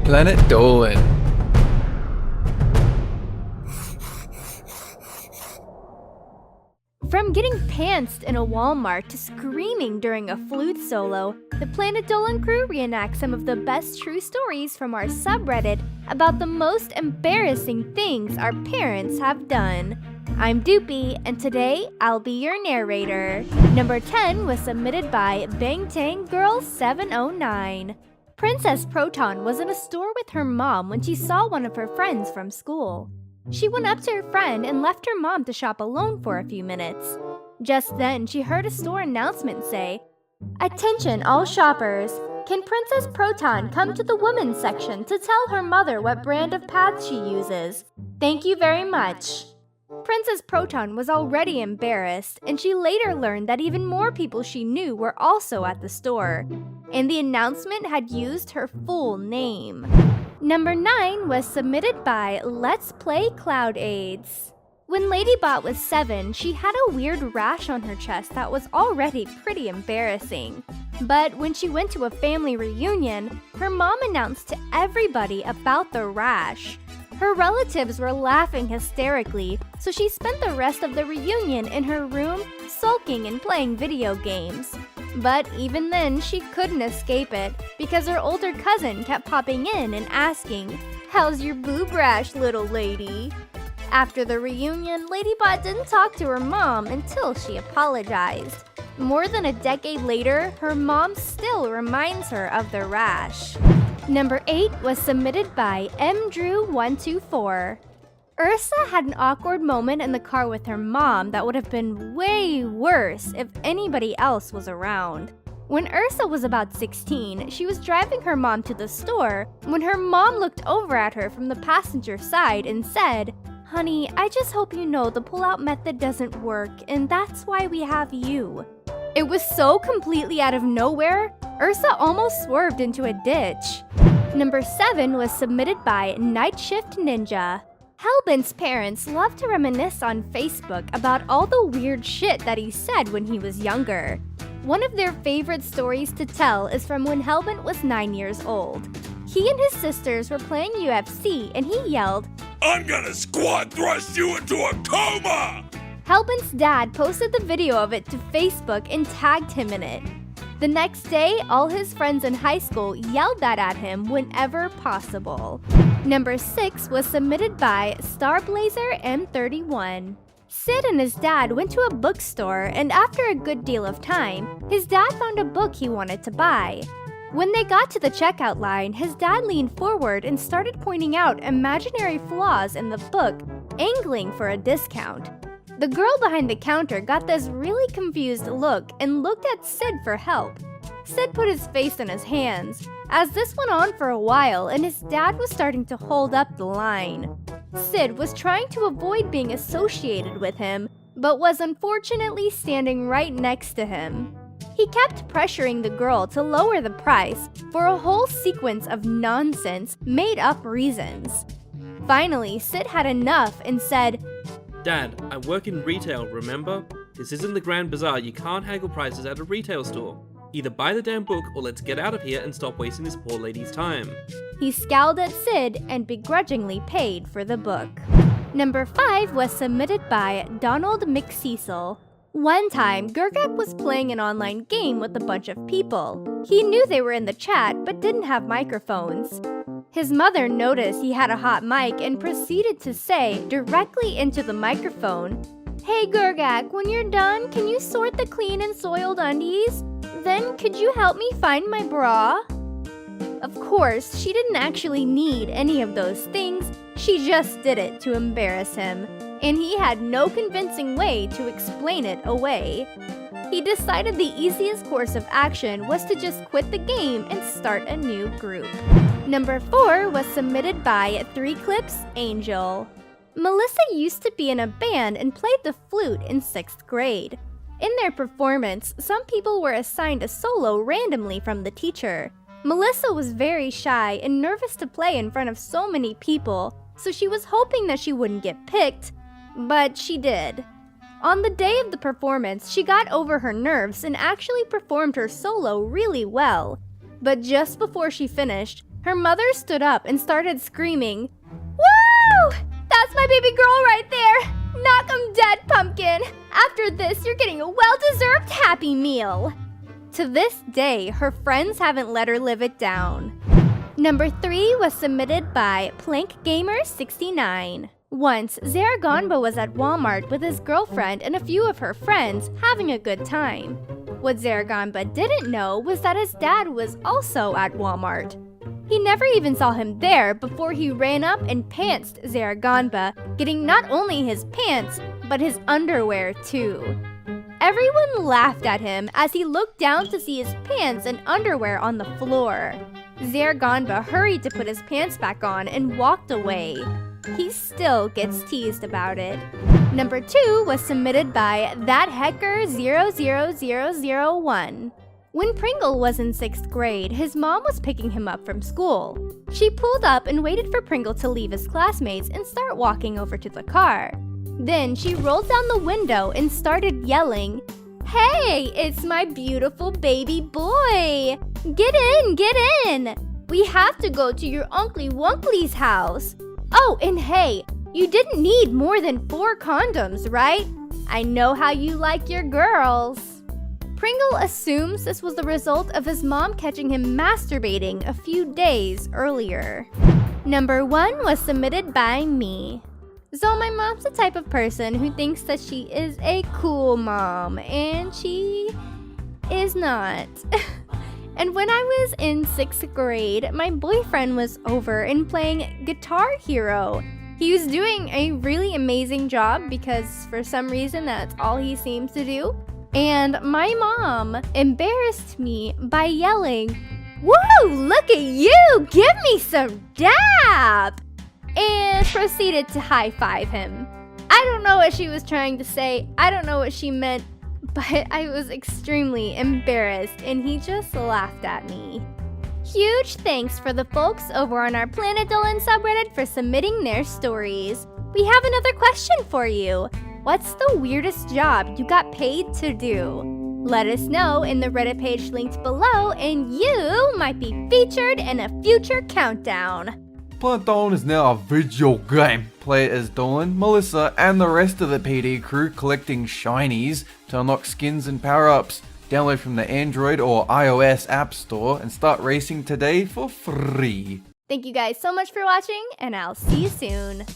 Planet Dolan. From getting pantsed in a Wal-Mart to screaming during a flute solo, the Planet Dolan Crew reenacts some of the best true stories from our subreddit about the most embarrassing things our parents have done. I'm Doopy, and today I'll be your narrator. Number 10 was submitted by Bangtang Girl 709. Princess Proton was in a store with her mom when she saw one of her friends from school. She went up to her friend and left her mom to shop alone for a few minutes. Just then, she heard a store announcement say, "Attention all shoppers! Can Princess Proton come to the women's section to tell her mother what brand of pads she uses? Thank you very much." Princess Proton was already embarrassed, and she later learned that even more people she knew were also at the store, and the announcement had used her full name. Number 9 was submitted by letsplayCloudAids. When Ladybot was 7, she had a weird rash on her chest that was already pretty embarrassing. But when she went to a family reunion, her mom announced to everybody about the rash. Her relatives were laughing hysterically, so she spent the rest of the reunion in her room, sulking and playing video games. But even then, she couldn't escape it, because her older cousin kept popping in and asking, "How's your boob rash, little lady?" After the reunion, Ladybot didn't talk to her mom until she apologized. More than a decade later, her mom still reminds her of the rash. Number 8 was submitted by mdrew124. Ursa had an awkward moment in the car with her mom that would have been way worse if anybody else was around. When Ursa was about 16, she was driving her mom to the store when her mom looked over at her from the passenger side and said, "Honey, I just hope you know the pull-out method doesn't work, and that's why we have you." It was so completely out of nowhere, Ursa almost swerved into a ditch. Number 7 was submitted by NightShiftNinja. Hellbent's parents love to reminisce on Facebook about all the weird shit that he said when he was younger. One of their favorite stories to tell is from when Hellbent was 9 years old. He and his sisters were playing UFC and he yelled, "I'm gonna squat thrust you into a coma!" Hellbent's dad posted the video of it to Facebook and tagged him in it. The next day, all his friends in high school yelled that at him whenever possible. Number 6 was submitted by Starblazer M31. Sid and his dad went to a bookstore, and after a good deal of time, his dad found a book he wanted to buy. When they got to the checkout line, his dad leaned forward and started pointing out imaginary flaws in the book, angling for a discount. The girl behind the counter got this really confused look and looked at Sid for help. Sid put his face in his hands, as this went on for a while and his dad was starting to hold up the line. Sid was trying to avoid being associated with him, but was unfortunately standing right next to him. He kept pressuring the girl to lower the price for a whole sequence of nonsense, made-up reasons. Finally, Sid had enough and said, "Dad, I work in retail, remember? This isn't the Grand Bazaar, you can't haggle prices at a retail store. Either buy the damn book or let's get out of here and stop wasting this poor lady's time." He scowled at Sid and begrudgingly paid for the book. Number 5 was submitted by DonaldMcCecil. One time, Gurgak was playing an online game with a bunch of people. He knew they were in the chat but didn't have microphones. His mother noticed he had a hot mic and proceeded to say directly into the microphone, "Hey Gurgak, when you're done, can you sort the clean and soiled undies? Then could you help me find my bra?" Of course, she didn't actually need any of those things, she just did it to embarrass him, and he had no convincing way to explain it away. He decided the easiest course of action was to just quit the game and start a new group. Number 4 was submitted by 3 Clips Angel. Melissa used to be in a band and played the flute in 6th grade. In their performance, some people were assigned a solo randomly from the teacher. Melissa was very shy and nervous to play in front of so many people, so she was hoping that she wouldn't get picked, but she did. On the day of the performance, she got over her nerves and actually performed her solo really well. But just before she finished, her mother stood up and started screaming, "Woo! That's my baby girl right there! Knock 'em dead, pumpkin! After this, you're getting a well-deserved Happy Meal!" To this day, her friends haven't let her live it down. Number 3 was submitted by PlankGamer69. Once, Zaragonba was at Walmart with his girlfriend and a few of her friends having a good time. What Zaragonba didn't know was that his dad was also at Walmart. He never even saw him there before he ran up and pantsed Zaragonba, getting not only his pants, but his underwear too. Everyone laughed at him as he looked down to see his pants and underwear on the floor. Zaragonba hurried to put his pants back on and walked away. He still gets teased about it. Number 2 was submitted by ThatHecker00001. When Pringle was in 6th grade, his mom was picking him up from school. She pulled up and waited for Pringle to leave his classmates and start walking over to the car. Then she rolled down the window and started yelling, "Hey, it's my beautiful baby boy! Get in, get in! We have to go to your Uncle Wunkly's house. Oh, and hey, you didn't need more than 4 condoms, right? I know how you like your girls." Pringle assumes this was the result of his mom catching him masturbating a few days earlier. Number 1 was submitted by me. So my mom's the type of person who thinks that she is a cool mom, and she is not. And when I was in 6th grade, my boyfriend was over and playing Guitar Hero. He was doing a really amazing job because for some reason that's all he seems to do. And my mom embarrassed me by yelling, "Woo, look at you, give me some dap!" and proceeded to high-five him. I don't know what she was trying to say, I don't know what she meant, but I was extremely embarrassed and he just laughed at me. Huge thanks for the folks over on our Planet Dolan subreddit for submitting their stories. We have another question for you. What's the weirdest job you got paid to do? Let us know in the Reddit page linked below and you might be featured in a future countdown. Planet Dolan is now a video game. Play it as Dolan, Melissa, and the rest of the PD crew collecting shinies to unlock skins and power-ups. Download from the Android or iOS App Store and start racing today for free. Thank you guys so much for watching, and I'll see you soon.